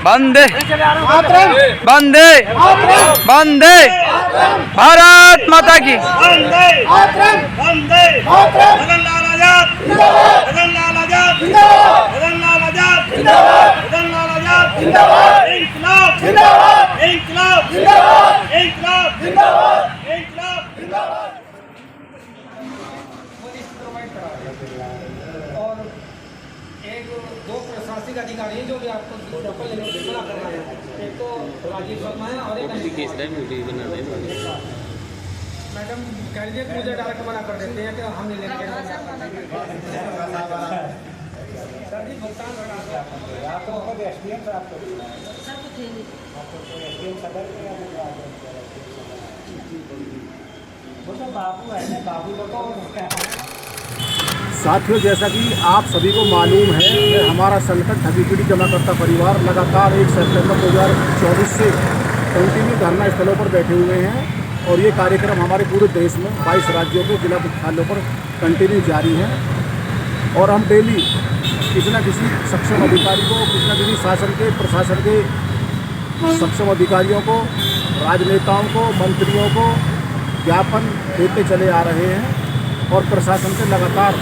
वंदे वंदे वंदे भारत माता की। और एक दो प्रशासनिक अधिकारी हैं जो भी आपको सफल लेने में मना कर रहे हैं। एक तो राजीव शर्मा है और एक मैडम कह रही है कि मुझे डायरेक्ट मना कर देते हैं कि हम नहीं लेंगे। सर जी भुगतान साथियों, जैसा कि आप सभी को मालूम है कि हमारा संकट ठगी जमाकर्ता परिवार लगातार 1 सितंबर 2024 से कंटिन्यू धरना स्थलों पर बैठे हुए हैं और ये कार्यक्रम हमारे पूरे देश में 22 राज्यों के जिला मुख्यालयों पर कंटिन्यू जारी है। और हम डेली किसी न किसी सक्षम अधिकारी को, किसी न किसी शासन के प्रशासन के सक्षम अधिकारियों को, राजनेताओं को, मंत्रियों को ज्ञापन देते चले आ रहे हैं और प्रशासन से लगातार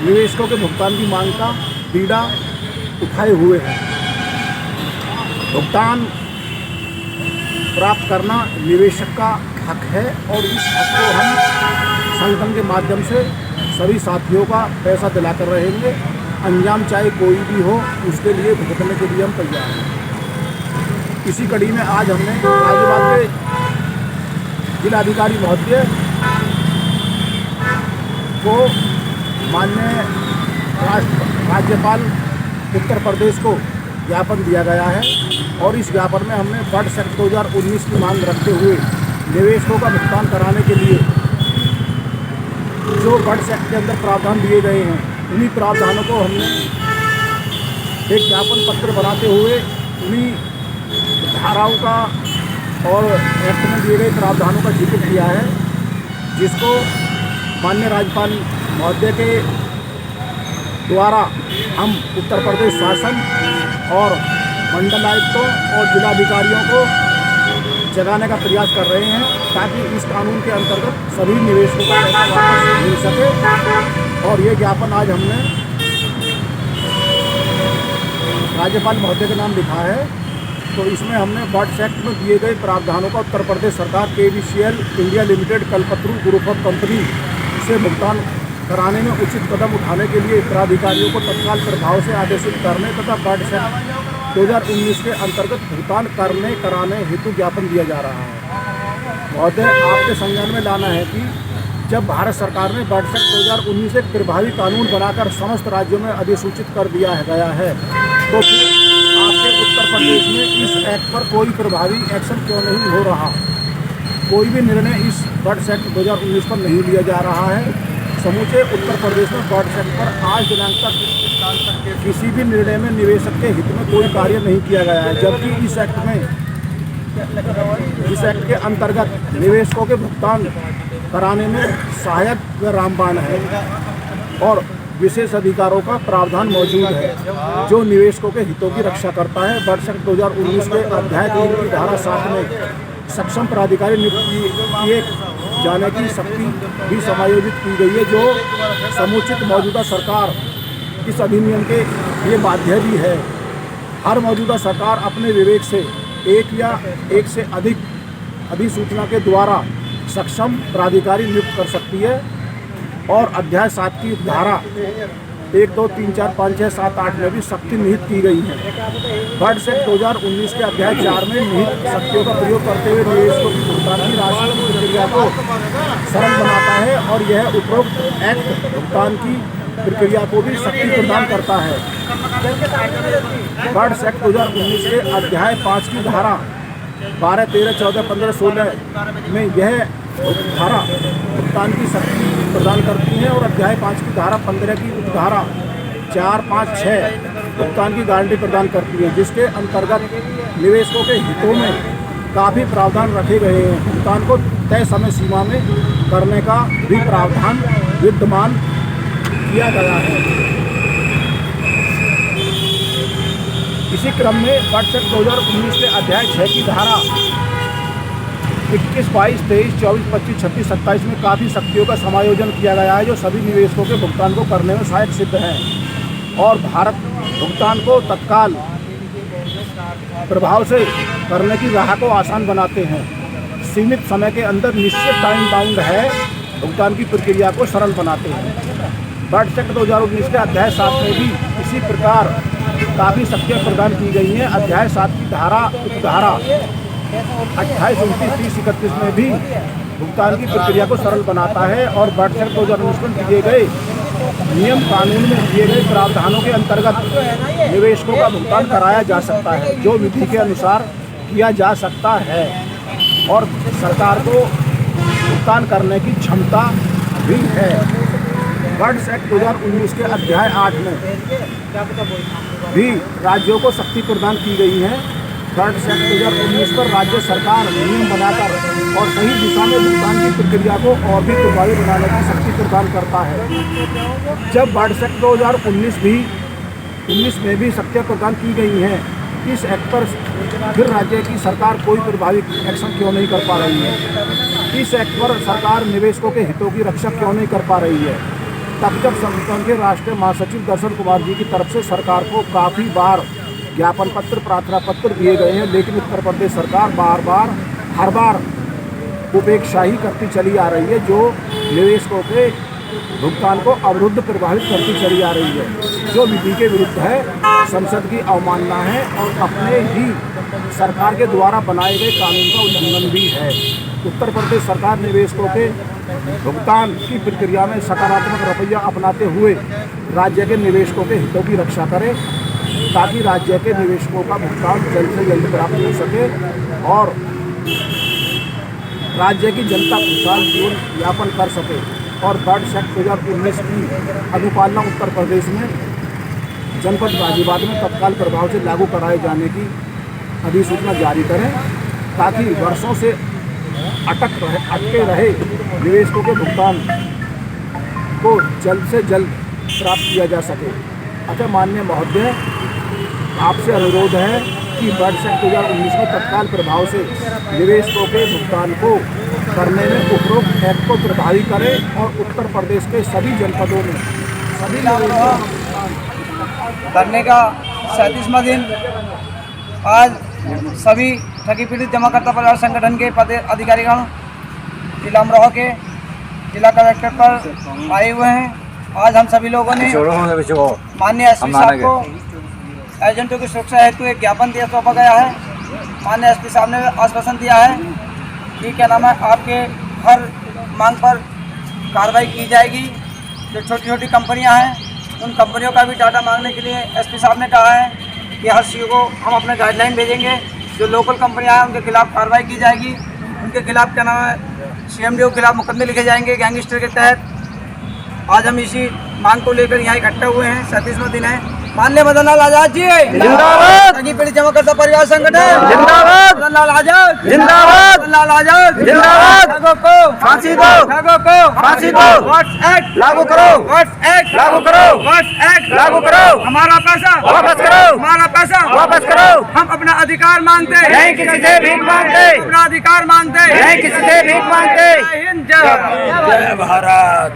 निवेशकों के भुगतान की मांग का बीड़ा उठाए हुए हैं। भुगतान प्राप्त करना निवेशक का हक है और इस हक को हम संगठन के माध्यम से सभी साथियों का पैसा दिलाकर रहेंगे। अंजाम चाहे कोई भी हो, उसके लिए भुगतने के लिए हम तैयार हैं। इसी कड़ी में आज हमने गाजियाबाद के जिलाधिकारी महोदय को माननीय राज्यपाल उत्तर प्रदेश को ज्ञापन दिया गया है और इस ज्ञापन में हमने बड एक्ट 2019 की मांग रखते हुए निवेशकों का भुगतान कराने के लिए जो बड एक्ट के अंदर प्रावधान दिए गए हैं, उन्हीं प्रावधानों को हमने एक ज्ञापन पत्र बनाते हुए उन्हीं धाराओं का और एक्ट में दिए गए प्रावधानों का जिक्र किया है, जिसको माननीय राज्यपाल महोदय के द्वारा हम उत्तर प्रदेश शासन और मंडल आयुक्तों और जिलाधिकारियों को जगाने का प्रयास कर रहे हैं ताकि इस कानून के अंतर्गत सभी निवेशकों का पैसा वापस मिल सके। और ये ज्ञापन आज हमने राज्यपाल महोदय के नाम लिखा है। तो इसमें हमने बड एक्ट में दिए गए प्रावधानों का उत्तर प्रदेश सरकार KVCL India limited Kalpataru group of company से भुगतान कराने में उचित कदम उठाने के लिए प्राधिकारियों को तत्काल प्रभाव से आदेशित करने तथा बड एक्ट 2019 के अंतर्गत भुगतान कराने हेतु ज्ञापन दिया जा रहा है। महोदय, आपके संज्ञान में लाना है कि जब भारत सरकार ने बड एक्ट 2019 एक प्रभावी कानून बनाकर समस्त राज्यों में अधिसूचित कर दिया गया है, तो फिर आपके उत्तर प्रदेश में इस एक्ट पर कोई प्रभावी एक्शन क्यों नहीं हो रहा? कोई भी निर्णय इस बड एक्ट 2019 पर नहीं लिया जा रहा है। समूचे उत्तर प्रदेश में बड एक्ट पर आज दिनांक तक किसी भी निर्णय में निवेशक के हित में कोई कार्य नहीं किया गया है, जबकि इस एक्ट के अंतर्गत निवेशकों के भुगतान कराने में सहायक व रामबाण है और विशेष अधिकारों का प्रावधान मौजूद है जो निवेशकों के हितों की रक्षा करता है। बड एक्ट 2019 के अध्याय 3 की धारा 7 में सक्षम प्राधिकारी नियुक्त किए जाने की शक्ति भी समायोजित की गई है, जो समुचित मौजूदा सरकार इस अधिनियम के लिए बाध्य भी है। हर मौजूदा सरकार अपने विवेक से एक या एक से अधिक अधिसूचना के द्वारा सक्षम प्राधिकारी नियुक्त कर सकती है और अध्याय 7 की धारा 1, 2, 3, 4, 5, 6, 7, 8 में भी शक्ति निहित की गई है। बड एक्ट 2019 के अध्याय 4 में निहित शक्तियों का प्रयोग करते हुए निवेशकों की भुगतान की राशि की प्रक्रिया को सरल बनाता है और यह उपरोक्त एक्ट भुगतान की प्रक्रिया को भी शक्ति प्रदान करता है। बड एक्ट 2019 के अध्याय 5 की धारा 12, 13, 14, 15, 16 में यह धारा भुगतान की शक्ति प्रदान करती है और अध्याय 5 की धारा 15 की उपधारा 4, 5, 6 भुगतान की गारंटी प्रदान करती है, जिसके अंतर्गत निवेशकों के हितों में काफ़ी प्रावधान रखे गए हैं। भुगतान को तय समय सीमा में करने का भी प्रावधान विद्यमान किया गया है। इसी क्रम में बजट 2019 के अध्याय 6 की धारा 21, 22, 23, 24, 25, 26, 27 में काफ़ी शक्तियों का समायोजन किया गया है जो सभी निवेशकों के भुगतान को करने में सहायक सिद्ध हैं और भारत भुगतान को तत्काल प्रभाव से करने की राह को आसान बनाते हैं। सीमित समय के अंदर निश्चित टाइम बाउंड है भुगतान की प्रक्रिया को सरल बनाते हैं। बजट 2019 के अध्याय 7 में भी इसी प्रकार काफ़ी शक्तियाँ प्रदान की गई हैं। अध्याय 7 की धारा 28, 29, 30, 31 में भी भुगतान की प्रक्रिया को सरल बनाता है और बजट 2019 में दिए गए नियम कानून में दिए गए प्रावधानों के अंतर्गत निवेशकों का भुगतान कराया जा सकता है जो विधि के अनुसार किया जा सकता है और सरकार को भुगतान करने की क्षमता भी है। बजट एक्ट 2019 के अध्याय 8 में भी राज्यों को शक्ति प्रदान की गई है। बजट एक्ट 2019 पर राज्य सरकार नियम बनाकर और सही दिशा में भुगतान की प्रक्रिया को और भी प्रभावी बनाने की शक्ति प्रदान करता है। जब बजट एक्ट 2019 में भी शक्तियाँ प्रदान की गई हैं, इस एक्ट पर फिर राज्य की सरकार कोई प्रभावी एक्शन क्यों नहीं कर पा रही है? इस एक्ट पर सरकार निवेशकों के हितों की रक्षा क्यों नहीं कर पा रही है? तब जब संगठन के राष्ट्रीय महासचिव दर्शन कुमार जी की तरफ से सरकार को काफ़ी बार ज्ञापन पत्र, प्रार्थना पत्र दिए गए हैं, लेकिन उत्तर प्रदेश सरकार हर बार उपेक्षा ही करती चली आ रही है जो निवेशकों के भुगतान को अवरुद्ध प्रभावित करती चली आ रही है, जो विधि के विरुद्ध है, संसद की अवमानना है और अपने ही सरकार के द्वारा बनाए गए कानून का उल्लंघन भी है। उत्तर प्रदेश सरकार निवेशकों के भुगतान की प्रक्रिया में सकारात्मक रवैया अपनाते हुए राज्य के निवेशकों के हितों की रक्षा करे ताकि राज्य के निवेशकों का भुगतान जल्द से जल्द प्राप्त हो सके और राज्य की जनता खुशहाल जीवन यापन कर सके। और बजट एक्ट 2019 की अनुपालना उत्तर प्रदेश में जनपद गाजियाबाद में तत्काल प्रभाव से लागू कराए जाने की अधिसूचना जारी करें ताकि वर्षों से अटके रहे निवेशकों के भुगतान को जल्द से जल्द प्राप्त किया जा सके। अच्छा माननीय महोदय, आपसे अनुरोध है कि बजट एक्ट 2019 में तत्काल प्रभाव से निवेशकों के भुगतान को करने में उपरोक्त एक्ट को प्रभावी करें और उत्तर प्रदेश के सभी जनपदों में सभी धरने का 37वां दिन आज सभी ठगी पीड़ित जमाकर्ता परिवार संगठन के पद अधिकारीगण जिला अमरोहा के जिला कलेक्टर पर आए हुए हैं। आज हम सभी लोगों ने माननीय एसपी साहब को एजेंटों की सुरक्षा हेतु एक ज्ञापन दिया सौंपा गया है। माननीय एसपी साहब ने आश्वासन दिया है कि क्या नाम है, आपके हर मांग पर कार्रवाई की जाएगी। जो छोटी छोटी कंपनियां हैं उन कंपनियों का भी डाटा मांगने के लिए एसपी साहब ने कहा है कि हर सीओ को हम अपने गाइडलाइन भेजेंगे। जो लोकल कंपनियां हैं उनके खिलाफ कार्रवाई की जाएगी। उनके खिलाफ क्या नाम है, CMDO के खिलाफ मुकदमे लिखे जाएंगे गैंगस्टर के तहत। आज हम इसी मांग को लेकर यहाँ इकट्ठा हुए हैं। 37वां दिन है। माननीय मदन लाल आजाद जी जिंदाबाद। ठगी पीड़ित जमाकर्ता परिवार संगठन जिंदाबाद। मदन लाल आजाद जिंदाबाद। मदन लाल आजाद जिंदाबाद। ठगों को फांसी दो, ठगों को फांसी दो। वॉट्स एक्ट लागू करो, वॉट्स एक्ट लागू करो, वॉट्स एक्ट लागू करो। हमारा पैसा वापस करो, हमारा पैसा वापस करो। हम अपना अधिकार मांगते नहीं, किसी से भीख मांगते। अपना अधिकार मांगते नहीं, किसी से भीख मांगते। जय हिंद, जय भारत।